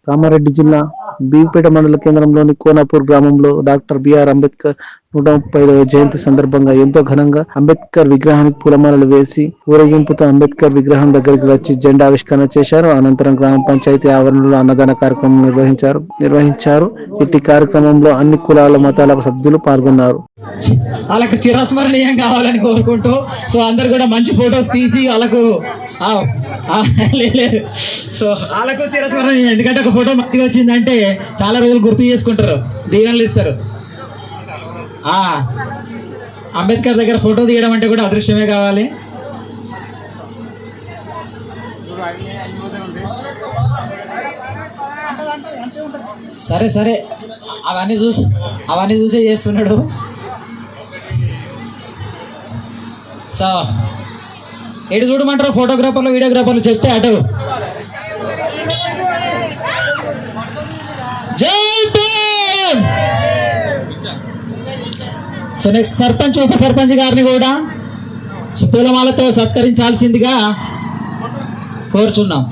కామారెడ్డి జిల్లా భీంపేట మండల కేంద్రంలోని కోనాపూర్ గ్రామంలో డాక్టర్ బిఆర్ అంబేద్కర్ 135వ జయంతి సందర్భంగా ఎంతో ఘనంగా అంబేద్కర్ విగ్రహానికి పూలమాలలు వేసి ఊరేగింపుతో అంబేద్కర్ విగ్రహం దగ్గరికి వచ్చి జెండా ఆవిష్కరణ చేశారు. అనంతరం గ్రామ పంచాయతీ ఆవరణలో అన్నదాన కార్యక్రమం నిర్వహించారు. ఇట్టి కార్యక్రమంలో అన్ని కులాల మతాల సభ్యులు పాల్గొన్నారు. వాళ్ళకు చిరస్మరణీయం కావాలని కోరుకుంటూ సో అందరు కూడా మంచి ఫొటోస్ తీసి వాళ్ళకు లేదు సో వాళ్ళకు చిరస్మరణీయం, ఎందుకంటే ఒక ఫోటో మంచిగా వచ్చిందంటే చాలా రోజులు గుర్తు చేసుకుంటారు, దీవెనలు ఇస్తారు. అంబేద్కర్ దగ్గర ఫోటో తీయడం అంటే కూడా అదృష్టమే కావాలి. సరే సరే అవన్నీ చూసే చేస్తున్నాడు. సో ఎటు చూడమంటారు ఫోటోగ్రాఫర్లు వీడియోగ్రాఫర్లు చెప్తే అటు. జై భీమ్. సో నెక్స్ట్ సర్పంచ్ ఉప సర్పంచ్ గారిని కూడా పూలమాలతో సత్కరించాల్సిందిగా కోరుచున్నాం.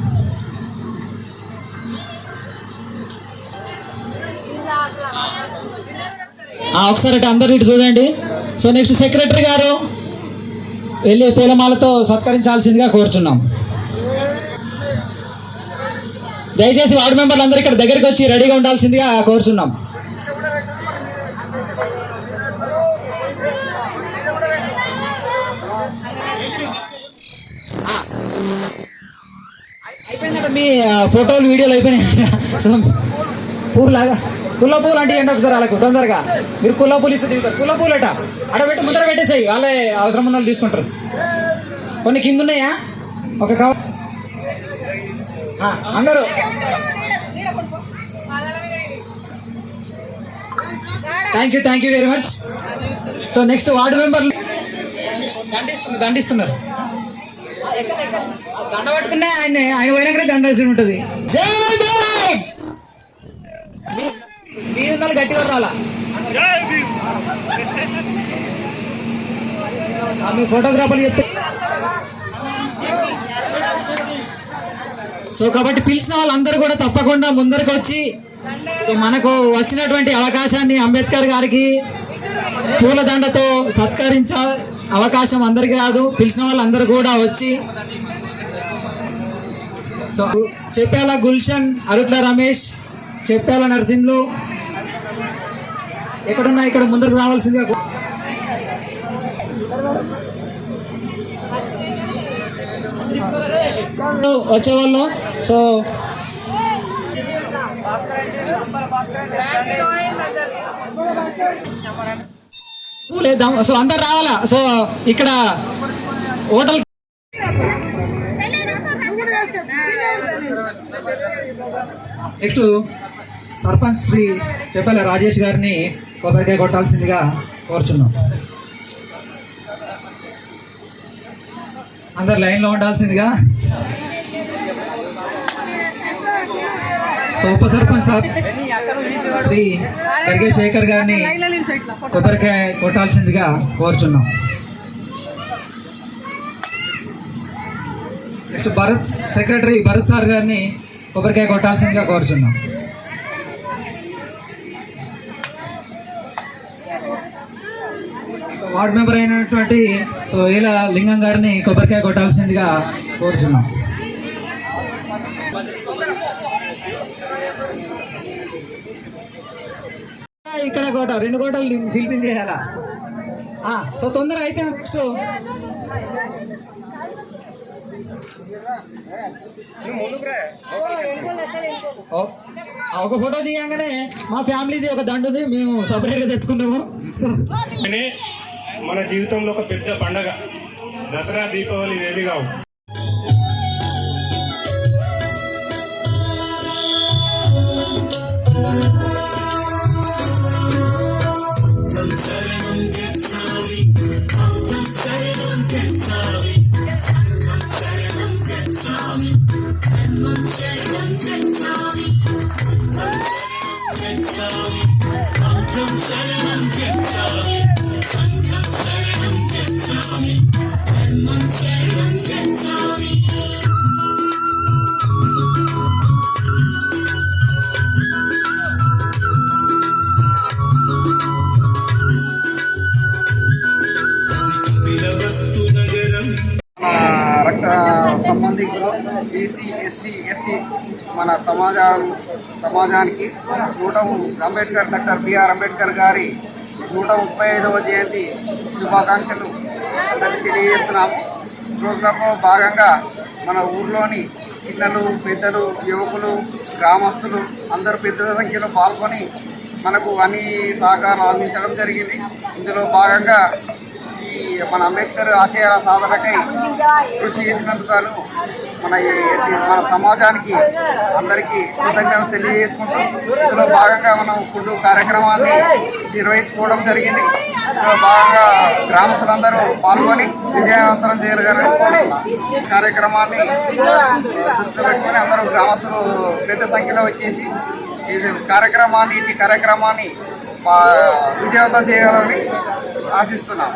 ఒకసారి అటు అందరు ఇటు చూడండి. సో నెక్స్ట్ సెక్రటరీ గారు వెళ్ళి పూలమాలతో సత్కరించాల్సిందిగా కోరుచున్నాం. దయచేసి వార్డు మెంబర్లు అందరూ ఇక్కడ దగ్గరికి వచ్చి రెడీగా ఉండాల్సిందిగా కోరుచున్నాం. అయిపోయినట్టు మీ ఫోటోలు వీడియోలు అయిపోయినాయి. సో కుల్ల పూలు అంటే ఏంటి ఒకసారి వాళ్ళకు తొందరగా మీరు కుల్ల పూలు ఇస్తే దిగుతారు. కుల్ల పూలు అడబెట్టి ముందర పెట్టేసాయి, వాళ్ళే అవసరం ఉన్న వాళ్ళు తీసుకుంటారు. కొన్ని కింద ఉన్నాయా ఒక కవర్ అందరూ. Thank you very much. So next ward మెంబర్లు దండిస్తున్నారు. దండ పట్టుకునే ఆయన పోయినాకనే దండ వేసి ఉంటుంది. జై భీమ్. మీ గట్టిగా రాలా మీ ఫోటోగ్రాఫర్లు చెప్తే. సో కాబట్టి పిలిచిన వాళ్ళందరూ కూడా తప్పకుండా ముందరకు వచ్చి సో మనకు వచ్చినటువంటి అవకాశాన్ని అంబేద్కర్ గారికి పూలదండతో సత్కరించే అవకాశం అందరికీ కాదు, పిలిచిన వాళ్ళందరూ కూడా వచ్చి. సో చెప్పాల గుల్షన్, అరుట్ల రమేష్, చెప్పాల నరసింహులు ఎక్కడున్నా ఇక్కడ ముందరకు రావాల్సిందిగా వచ్చేవాళ్ళు. సో లేద్దాం. సో అందరు రావాలా. సో ఇక్కడ హోటల్ నెక్స్ట్ సర్పంచ్ శ్రీ చెప్పాల రాజేష్ గారిని కొబ్బరికాయ కొట్టాల్సిందిగా కోరుచున్నాం. అందరు లైన్లో ఉండాల్సిందిగా. సో ఉప సర్పంచ్ సార్ శ్రీ గర్గే శేఖర్ గారిని కొబ్బరికాయ కొట్టాల్సిందిగా కోరుచున్నాం. Next Bharat secretary Bharat sir గారిని కొబ్బరికాయ కొట్టాల్సిందిగా కోరుచున్నాం. వార్డు మెంబర్ అయినటువంటి సో ఈల లింగం గారిని కొబ్బరికాయ కొట్టాల్సిందిగా కోరుచున్నాం. ఇక్కడ కోట 2 కోటలు ఫిల్ఫిల్ చేయాలా. సో తొందర అయితే నెక్స్ట్ ఒక ఫోటో తీయంగానే మా ఫ్యామిలీది ఒక దండుది మేము సపరేట్గా తెచ్చుకున్నాము. సో మన జీవితంలో ఒక పెద్ద పండగ దసరా, దీపావళి ఏవి కావు. మన సమాజానికి డాక్టర్ బిఆర్ అంబేద్కర్ గారి 135వ జయంతి శుభాకాంక్షలు అందరికీ తెలియజేస్తున్నాము. ప్రోగ్రాంలో భాగంగా మన ఊర్లోని చిన్నలు, పెద్దలు, యువకులు, గ్రామస్తులు అందరూ పెద్ద సంఖ్యలో పాల్గొని మనకు అన్ని సహకారాలు అందించడం జరిగింది. ఇందులో భాగంగా ఈ మన అంబేద్కర్ ఆశయాల సాధనకై కృషి చేసినందుకు మన సమాజానికి అందరికీ కృతజ్ఞతలు తెలియజేసుకుంటూ ఇందులో భాగంగా మనం ఫుడ్ కార్యక్రమాన్ని నిర్వహించుకోవడం జరిగింది. ఇందులో భాగంగా గ్రామస్తులందరూ పాల్గొని విజయవంతం చేయగలిగిన కార్యక్రమాన్ని దృష్టిలో పెట్టుకొని అందరూ గ్రామస్తులు పెద్ద సంఖ్యలో వచ్చేసి ఇటు కార్యక్రమాన్ని విజయవంతం చేయాలని ఆశిస్తున్నాం.